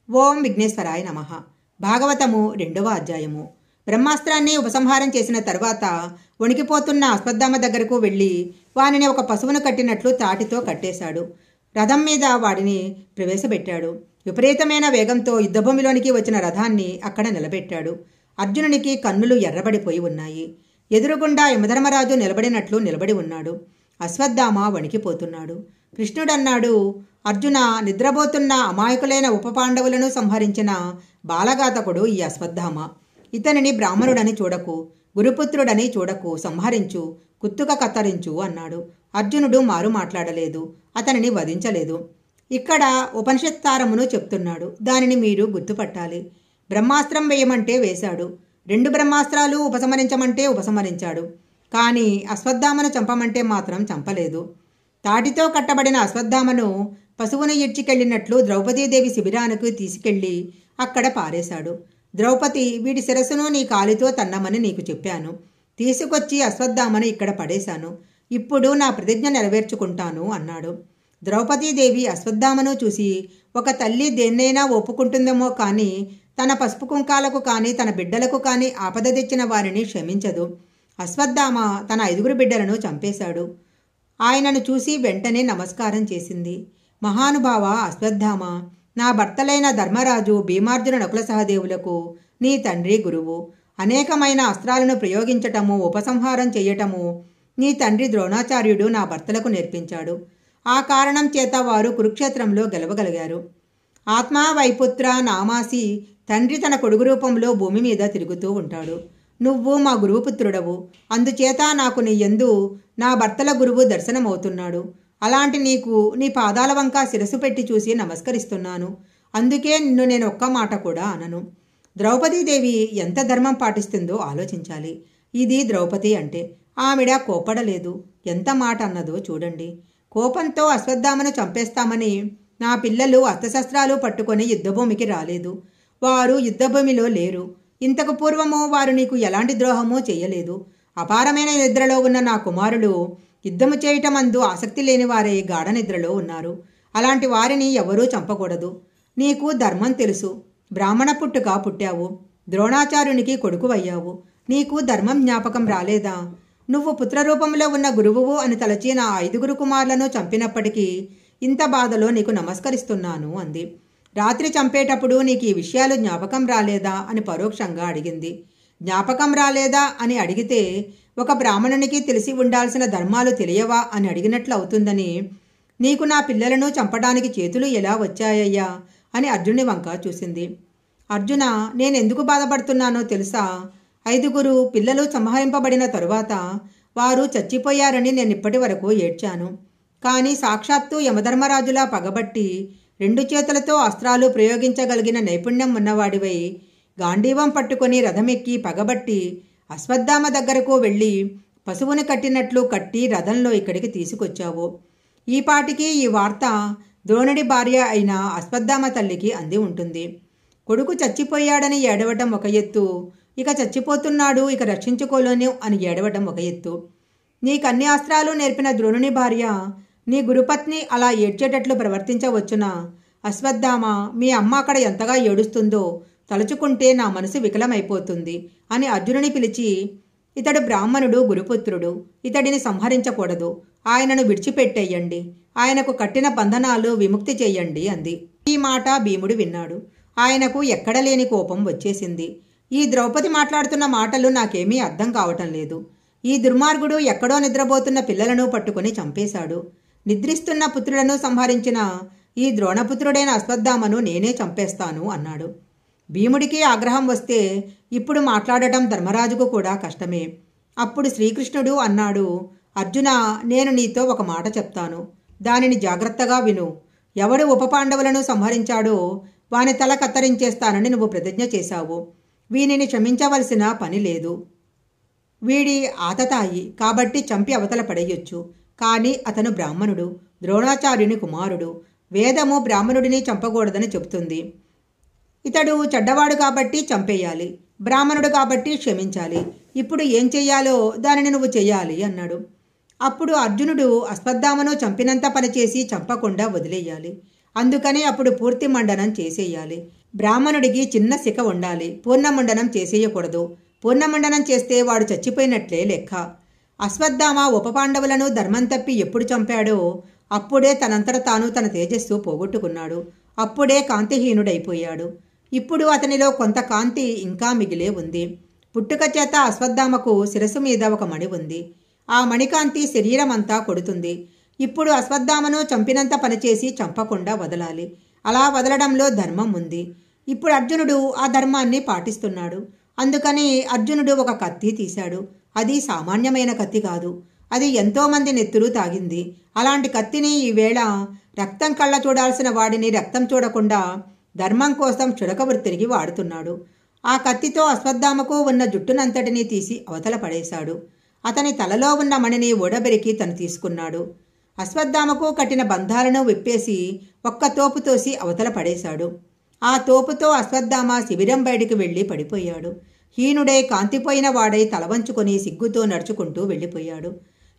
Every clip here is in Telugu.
ఓం విఘ్నేశ్వరాయ నమః. భాగవతము 2వ అధ్యాయము. బ్రహ్మాస్త్రాన్ని ఉపసంహారం చేసిన తర్వాత వణికిపోతున్న అశ్వత్థామ దగ్గరకు వెళ్ళి వానిని ఒక పశువును కట్టినట్లు తాటితో కట్టేశాడు. రథం మీద వాడిని ప్రవేశపెట్టాడు. విపరీతమైన వేగంతో యుద్ధభూమిలోనికి వచ్చిన రథాన్ని అక్కడ నిలబెట్టాడు. అర్జునునికి కన్నులు ఎర్రబడిపోయి ఉన్నాయి. ఎదురుగుండా యమధర్మరాజు నిలబడినట్లు నిలబడి ఉన్నాడు. అశ్వత్థామ వణికిపోతున్నాడు. కృష్ణుడన్నాడు, అర్జున, నిద్రపోతున్న అమాయకులైన ఉపపాండవులను సంహరించిన బాలఘాతకుడు ఈ అశ్వత్థామ. ఇతనిని బ్రాహ్మణుడని చూడకు, గురుపుత్రుడని చూడకు, సంహరించు, కుత్తుక కత్తరించు అన్నాడు. అర్జునుడు మారు మాట్లాడలేదు, అతనిని వధించలేదు. ఇక్కడ ఉపనిషత్సారమును చెప్తున్నాడు, దానిని మీరు గుర్తుపట్టాలి. బ్రహ్మాస్త్రం వేయమంటే వేశాడు, 2 బ్రహ్మాస్త్రాలు ఉపసంహరించమంటే ఉపసంహరించాడు. కానీ అశ్వత్థామను చంపమంటే మాత్రం చంపలేదు. తాటితో కట్టబడిన అశ్వత్థామను పశువును ఈడ్చికెళ్ళినట్లు ద్రౌపదీదేవి శిబిరానికి తీసుకెళ్లి అక్కడ పారేశాడు. ద్రౌపది, వీడి శిరస్సును నీ కాలితో తన్నమని నీకు చెప్పాను. తీసుకొచ్చి అశ్వత్థామను ఇక్కడ పడేశాను. ఇప్పుడు నా ప్రతిజ్ఞ నెరవేర్చుకుంటాను అన్నాడు. ద్రౌపదీదేవి అశ్వత్థామను చూసి, ఒక తల్లి దేన్నైనా ఒప్పుకుంటుందేమో కానీ తన పసుపు కుంకాలకు కానీ తన బిడ్డలకు కానీ ఆపద తెచ్చిన వారిని క్షమించదు. అశ్వత్థామ తన 5 బిడ్డలను చంపేశాడు. ఆయనను చూసి వెంటనే నమస్కారం చేసింది. మహానుభావ అశ్వత్థామ, నా భర్తలైన ధర్మరాజు, భీమార్జున, నకుల సహదేవులకు నీ తండ్రి గురువు. అనేకమైన అస్త్రాలను ప్రయోగించటము, ఉపసంహారం చేయటము నీ తండ్రి ద్రోణాచార్యుడు నా భర్తలకు నేర్పించాడు. ఆ కారణం చేత వారు కురుక్షేత్రంలో గెలవగలిగారు. ఆత్మా వైపుత్ర నామాసి, తండ్రి తన కొడుకు రూపంలో భూమి మీద తిరుగుతూ ఉంటాడు. నువ్వు మా గురువుపుత్రుడవు, అందుచేత నాకు నీ యందు నా భర్తల గురువు దర్శనమవుతున్నాడు. అలాంటి నీకు నీ పాదాల వంక శిరస్సు పెట్టి చూసి నమస్కరిస్తున్నాను. అందుకే నిన్ను నేను ఒక్క మాట కూడా అనను. ద్రౌపదీదేవి ఎంత ధర్మం పాటిస్తుందో ఆలోచించాలి. ఇది ద్రౌపది అంటే. ఆవిడ కోపడలేదు. ఎంత మాట అన్నదో చూడండి. కోపంతో అశ్వత్థామను చంపేస్తామని నా పిల్లలు అస్త్రశస్త్రాలు పట్టుకొని యుద్ధభూమికి రాలేదు. వారు యుద్ధభూమిలో లేరు. ఇంతకు పూర్వము వారు నీకు ఎలాంటి ద్రోహమూ చేయలేదు. అపారమైన నిద్రలో ఉన్న నా కుమారులు యుద్ధము చేయటమందు ఆసక్తి లేని వారే గాఢ నిద్రలో ఉన్నారు. అలాంటి వారిని ఎవరూ చంపకూడదు. నీకు ధర్మం తెలుసు. బ్రాహ్మణ పుట్టుక పుట్టావు, ద్రోణాచార్యునికి కొడుకువయ్యావు. నీకు ధర్మం జ్ఞాపకం రాలేదా? నువ్వు పుత్రరూపంలో ఉన్న గురువువు అని తలచి నా 5 కుమారులను చంపినప్పటికీ ఇంత బాధలో నీకు నమస్కరిస్తున్నాను అంది. రాత్రి చంపేటప్పుడు నీకు ఈ విషయాలు జ్ఞాపకం రాలేదా అని పరోక్షంగా అడిగింది. జ్ఞాపకం రాలేదా అని అడిగితే ఒక బ్రాహ్మణునికి తెలిసి ఉండాల్సిన ధర్మాలు తెలియవా అని అడిగినట్లు అవుతుందని, నీకు నా పిల్లలను చంపడానికి చేతులు ఎలా వచ్చాయ్యా అని అర్జునుని వంక చూసింది. అర్జున, నేనెందుకు బాధపడుతున్నానో తెలుసా? 5 పిల్లలు సంహరింపబడిన తరువాత వారు చచ్చిపోయారని నేనిప్పటి వరకు ఏడ్చాను. కానీ సాక్షాత్తు యమధర్మరాజులా పగబట్టి 2 చేతులతో అస్త్రాలు ప్రయోగించగలిగిన నైపుణ్యం ఉన్నవాడివై గాంధీవం పట్టుకొని రథమెక్కి పగబట్టి అశ్వత్థామ దగ్గరకు వెళ్ళి పశువును కట్టినట్లు కట్టి రథంలో ఇక్కడికి తీసుకొచ్చావు. ఈ పాటికి ఈ వార్త ద్రోణుడి భార్య అయిన అశ్వత్థామ తల్లికి అంది ఉంటుంది. కొడుకు చచ్చిపోయాడని ఏడవటం ఒక ఎత్తు, ఇక చచ్చిపోతున్నాడు, ఇక రక్షించుకోలేను అని ఏడవటం ఒక ఎత్తు. నీకన్ని అస్త్రాలు నేర్పిన ద్రోణుని భార్య నీ గురుపత్ని అలా ఏడ్చేటట్లు ప్రవర్తించవచ్చునా? అశ్వత్థామ, మీ అమ్మ అక్కడ ఎంతగా ఏడుస్తుందో తలుచుకుంటే నా మనసు వికలమైపోతుంది అని అర్జునుని పిలిచి, ఇతడు బ్రాహ్మణుడు, గురుపుత్రుడు, ఇతడిని సంహరించకూడదు. ఆయనను విడిచిపెట్టేయండి. ఆయనకు కట్టిన బంధనాలు విముక్తి చెయ్యండి అంది. ఈ మాట భీముడు విన్నాడు. ఆయనకు ఎక్కడలేని కోపం వచ్చేసింది. ఈ ద్రౌపది మాట్లాడుతున్న మాటలు నాకేమీ అర్థం కావటం లేదు. ఈ దుర్మార్గుడు ఎక్కడో నిద్రపోతున్న పిల్లలను పట్టుకుని చంపేశాడు. నిద్రిస్తున్న పుత్రులను సంహరించిన ఈ ద్రోణపుత్రుడైన అశ్వత్థామను నేనే చంపేస్తాను అన్నాడు. భీముడికి ఆగ్రహం వస్తే ఇప్పుడు మాట్లాడటం ధర్మరాజుకు కూడా కష్టమే. అప్పుడు శ్రీకృష్ణుడు అన్నాడు, అర్జున, నేను నీతో ఒక మాట చెప్తాను. దానిని జాగ్రత్తగా విను. ఎవడు ఉపపాండవులను సంహరించాడో వాని తల కత్తరించేస్తానని నువ్వు ప్రతిజ్ఞ చేశావు. వీనిని క్షమించవలసిన పని లేదు. వీడి ఆతతాయి కాబట్టి చంపి అవతల పడేయొచ్చు. కానీ అతను బ్రాహ్మణుడు, ద్రోణాచార్యుని కుమారుడు. వేదము బ్రాహ్మణుడిని చంపకూడదని చెబుతుంది. ఇతడు చెడ్డవాడు కాబట్టి చంపేయాలి, బ్రాహ్మణుడు కాబట్టి క్షమించాలి. ఇప్పుడు ఏం చెయ్యాలో దానిని నువ్వు చెయ్యాలి అన్నాడు. అప్పుడు అర్జునుడు అశ్వత్థామను చంపినంత పనిచేసి చంపకుండా వదిలేయాలి. అందుకని అప్పుడు పూర్తి మండనం చేసేయాలి. బ్రాహ్మణుడికి చిన్న శిఖ ఉండాలి. పూర్ణమండనం చేసేయకూడదు. పూర్ణమండనం చేస్తే వాడు చచ్చిపోయినట్లే లెక్క. అశ్వత్థామ ఉపపాండవులను ధర్మం తప్పి ఎప్పుడు చంపాడో అప్పుడే తనంతట తాను తన తేజస్సు పోగొట్టుకున్నాడు. అప్పుడే కాంతిహీనుడైపోయాడు. ఇప్పుడు అతనిలో కొంత కాంతి ఇంకా మిగిలే ఉంది. పుట్టుక చేత అశ్వత్థామకు శిరస్సు మీద ఒక మణి ఉంది. ఆ మణికాంతి శరీరం అంతా కొడుతుంది. ఇప్పుడు అశ్వత్థామను చంపినంత పనిచేసి చంపకుండా వదలాలి. అలా వదలడంలో ధర్మం ఉంది. ఇప్పుడు అర్జునుడు ఆ ధర్మాన్ని పాటిస్తున్నాడు. అందుకని అర్జునుడు ఒక కత్తి తీశాడు. అది సామాన్యమైన కత్తి కాదు. అది ఎంతోమంది నెత్తురు తాగింది. అలాంటి కత్తిని ఈవేళ రక్తం కళ్ళ చూడాల్సిన వాడిని రక్తం చూడకుండా ధర్మం కోసం చురకవృత్తికి వాడుతున్నాడు. ఆ కత్తితో అశ్వత్థామకు ఉన్న జుట్టునంతటినీ తీసి అవతల పడేశాడు. అతని తలలో ఉన్న మణిని ఓడబెరికి తను తీసుకున్నాడు. అశ్వత్థామకు కట్టిన బంధాలను విప్పేసి ఒక్క తోపు తోసి అవతల పడేశాడు. ఆ తోపుతో అశ్వత్థామ శిబిరం బయటికి వెళ్ళి పడిపోయాడు. హీనుడై కాంతిపోయిన వాడై తలవంచుకొని సిగ్గుతో నడుచుకుంటూ వెళ్ళిపోయాడు.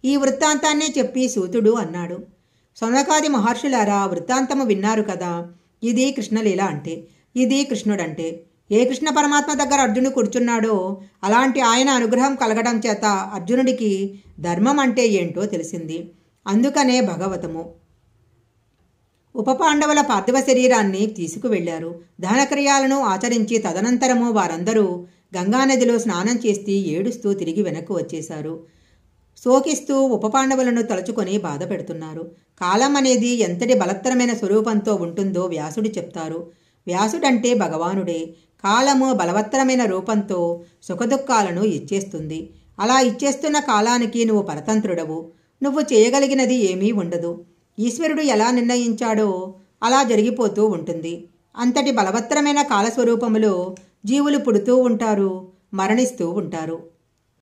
ఈ వృత్తాంతాన్ని చెప్పి సూతుడు అన్నాడు, సౌనకాది మహర్షులారా, వృత్తాంతము విన్నారు కదా. ఇది కృష్ణలీల అంటే, ఇది కృష్ణుడంటే. ఏ కృష్ణ పరమాత్మ దగ్గర అర్జునుడు కూర్చున్నాడో అలాంటి ఆయన అనుగ్రహం కలగడం చేత అర్జునుడికి ధర్మం అంటే ఏంటో తెలిసింది. అందుకనే భగవతము. ఉపపాండవుల పార్థివ శరీరాన్ని తీసుకువెళ్లారు. దహనక్రియాలను ఆచరించి తదనంతరము వారందరూ గంగానదిలో స్నానం చేసి ఏడుస్తూ తిరిగి వెనక్కు వచ్చేశారు. శోకిస్తూ ఉపపాండవులను తలుచుకొని బాధ పెడుతున్నారు. కాలం అనేది ఎంతటి బలత్తరమైన స్వరూపంతో ఉంటుందో వ్యాసుడు చెప్తారు. వ్యాసుడంటే భగవానుడే. కాలము బలవత్తరమైన రూపంతో సుఖదుఖాలను ఇచ్చేస్తుంది. అలా ఇచ్చేస్తున్న కాలానికి నువ్వు పరతంత్రుడవు. నువ్వు చేయగలిగినది ఏమీ ఉండదు. ఈశ్వరుడు ఎలా నిర్ణయించాడో అలా జరిగిపోతూ ఉంటుంది. అంతటి బలవత్తరమైన కాలస్వరూపములో జీవులు పుడుతూ ఉంటారు, మరణిస్తూ ఉంటారు.